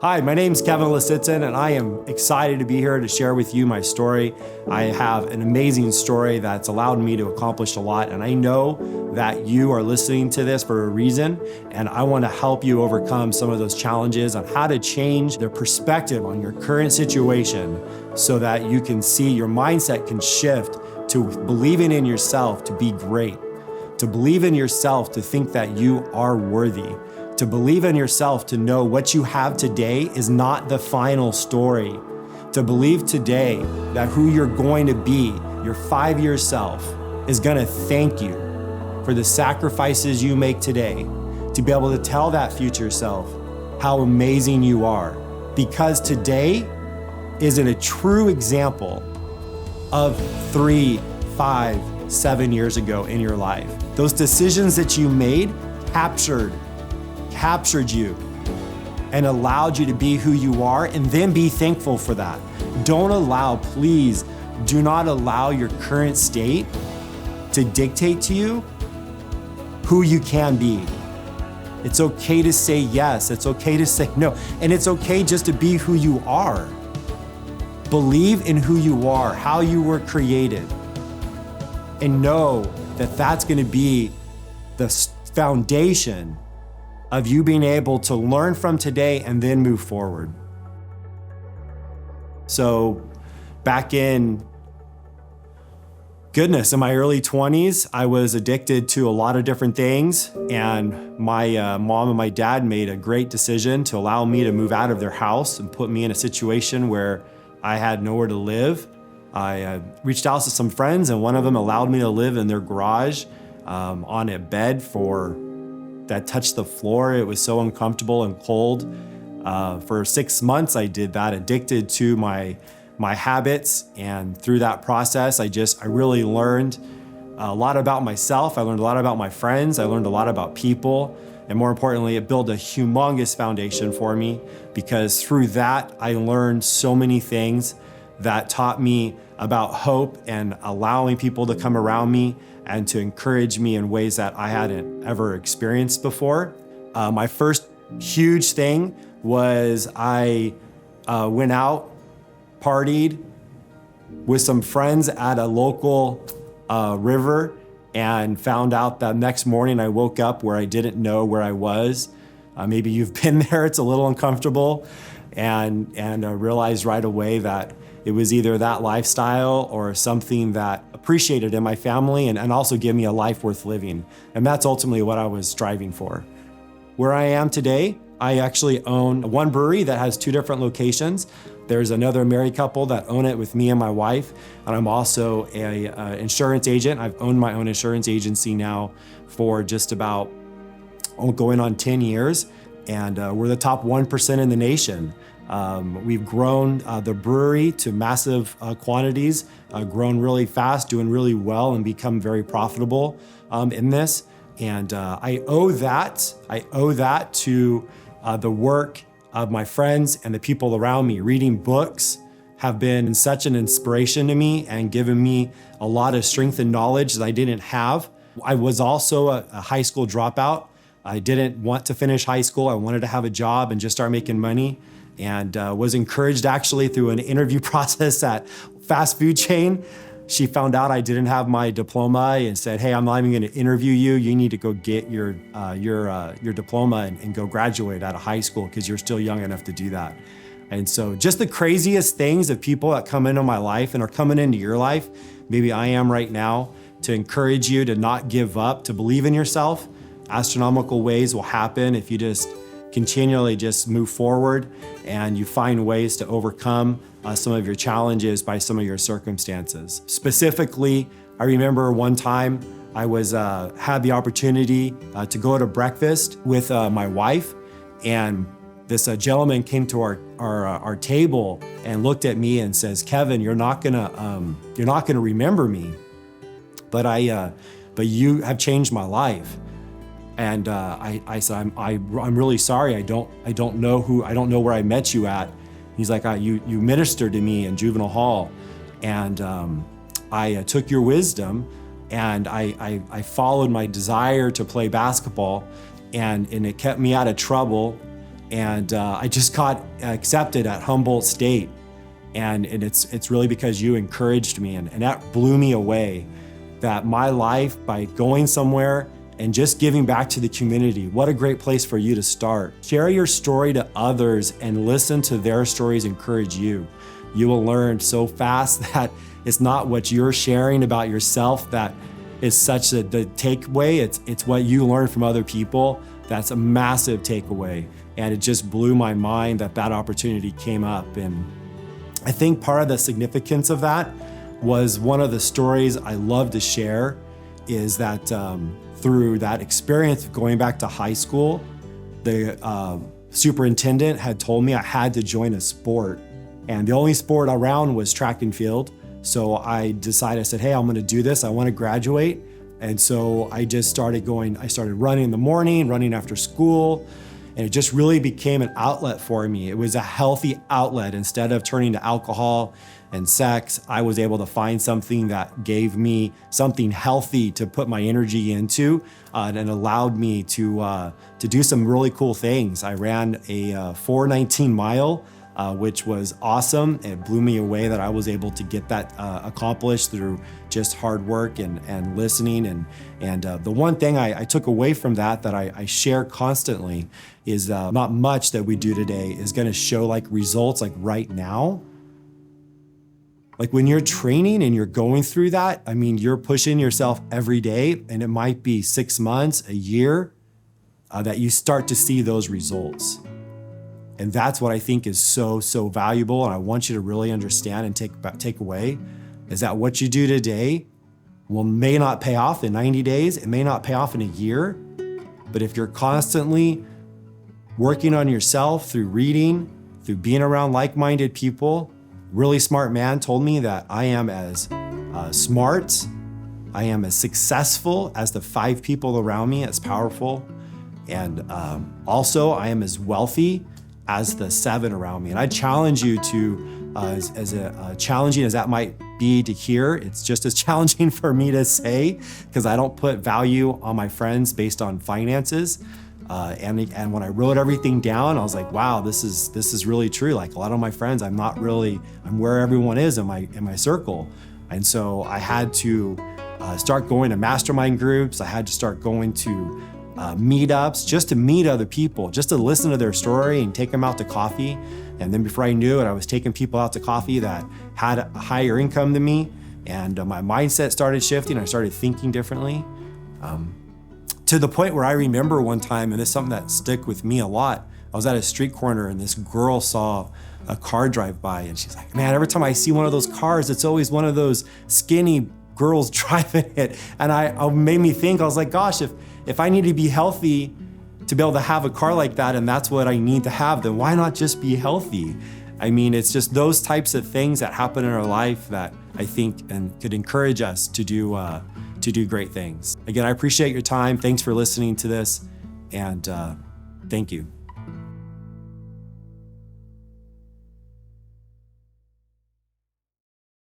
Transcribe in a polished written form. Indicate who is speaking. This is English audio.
Speaker 1: Hi, my name is Kevin Lasitzen, and I am excited to be here to share with you my story. I have an amazing story that's allowed me to accomplish a lot, and I know that you are listening to this for a reason, and I want to help you overcome some of those challenges on how to change the perspective on your current situation so that you can see your mindset can shift to believing in yourself to be great, to believe in yourself to think that you are worthy, to believe in yourself, to know what you have today is not the final story. To believe today that who you're going to be, your 5-year self, is gonna thank you for the sacrifices you make today, to be able to tell that future self how amazing you are. Because today is a true example of 3, 5, 7 years ago in your life. Those decisions that you made captured you and allowed you to be who you are, and then be thankful for that. Please do not allow your current state to dictate to you who you can be. It's okay to say yes, it's okay to say no, and it's okay just to be who you are. Believe in who you are, how you were created, and know that that's gonna be the foundation of you being able to learn from today and then move forward. So back in my early 20s, I was addicted to a lot of different things, and my mom and my dad made a great decision to allow me to move out of their house and put me in a situation where I had nowhere to live. I reached out to some friends, and one of them allowed me to live in their garage on a bed that touched the floor. It was so uncomfortable and cold. For 6 months, I did that, addicted to my habits. And through that process, I really learned a lot about myself. I learned a lot about my friends. I learned a lot about people. And more importantly, it built a humongous foundation for me, because through that, I learned so many things that taught me about hope and allowing people to come around me and to encourage me in ways that I hadn't ever experienced before. My first huge thing was I went out, partied with some friends at a local river, and found out that next morning I woke up where I didn't know where I was. Maybe you've been there, it's a little uncomfortable, and realized right away that it was either that lifestyle or something that appreciated in my family and also give me a life worth living. And that's ultimately what I was striving for. Where I am today, I actually own one brewery that has 2 different locations. There's another married couple that own it with me and my wife. And I'm also an insurance agent. I've owned my own insurance agency now for just about going on 10 years. And we're the top 1% in the nation. We've grown the brewery to massive quantities, grown really fast, doing really well, and become very profitable in this. And I owe that to the work of my friends and the people around me. Reading books have been such an inspiration to me and given me a lot of strength and knowledge that I didn't have. I was also a high school dropout. I didn't want to finish high school. I wanted to have a job and just start making money. And was encouraged actually through an interview process at fast food chain. She found out I didn't have my diploma and said, "Hey, I'm not even going to interview you. You need to go get your diploma and go graduate out of high school because you're still young enough to do that." And so just the craziest things of people that come into my life and are coming into your life, maybe I am right now, to encourage you to not give up, to believe in yourself. Astronomical ways will happen if you just continually just move forward and you find ways to overcome some of your challenges by some of your circumstances. Specifically, I remember one time I had the opportunity to go to breakfast with my wife, and this gentleman came to our table and looked at me and says, "Kevin, you're not gonna remember me, but you have changed my life." And I said, I'm really sorry. I don't know where I met you at. He's like, you ministered to me in juvenile hall, and I took your wisdom, and I followed my desire to play basketball, and it kept me out of trouble, And I just got accepted at Humboldt State. And it's really because you encouraged me, and that blew me away, that my life, by going somewhere and just giving back to the community, what a great place for you to start. Share your story to others and listen to their stories encourage you. You will learn so fast that it's not what you're sharing about yourself that is such the takeaway. It's what you learn from other people. That's a massive takeaway. And it just blew my mind that opportunity came up. And I think part of the significance of that was one of the stories I love to share is that through that experience of going back to high school, the superintendent had told me I had to join a sport. And the only sport around was track and field. So I decided, I said, hey, I'm gonna do this. I wanna graduate. And so I just started going, I started running in the morning, running after school. And it just really became an outlet for me. It was a healthy outlet. Instead of turning to alcohol and sex, I was able to find something that gave me something healthy to put my energy into, and allowed me to do some really cool things. I ran a 4:19 mile, which was awesome. It blew me away that I was able to get that accomplished through just hard work and listening. And the one thing I took away from that I share constantly is not much that we do today is gonna show like results like right now. Like when you're training and you're going through that, I mean, you're pushing yourself every day, and it might be 6 months, a year, that you start to see those results. And that's what I think is so valuable. And I want you to really understand and take away is that what you do today may not pay off in 90 days. It may not pay off in a year. But if you're constantly working on yourself through reading, through being around like-minded people, really smart man told me that I am as smart, I am as successful as the 5 people around me, as powerful. And also I am as wealthy as the 7 around me. And I challenge you to, as challenging as that might be to hear, it's just as challenging for me to say, because I don't put value on my friends based on finances. And when I wrote everything down, I was like, wow, this is really true. Like a lot of my friends, I'm where everyone is in my circle. And so I had to start going to mastermind groups. I had to start going to meetups just to meet other people, just to listen to their story and take them out to coffee. And then before I knew it, I was taking people out to coffee that had a higher income than me. And my mindset started shifting. I started thinking differently. To the point where I remember one time, and it's something that stuck with me a lot, I was at a street corner and this girl saw a car drive by and she's like, man, every time I see one of those cars, it's always one of those skinny girls driving it. And I made me think, I was like, gosh, if I need to be healthy to be able to have a car like that and that's what I need to have, then why not just be healthy? I mean, it's just those types of things that happen in our life that I think and could encourage us to do great things. Again, I appreciate your time. Thanks for listening to this, and thank you.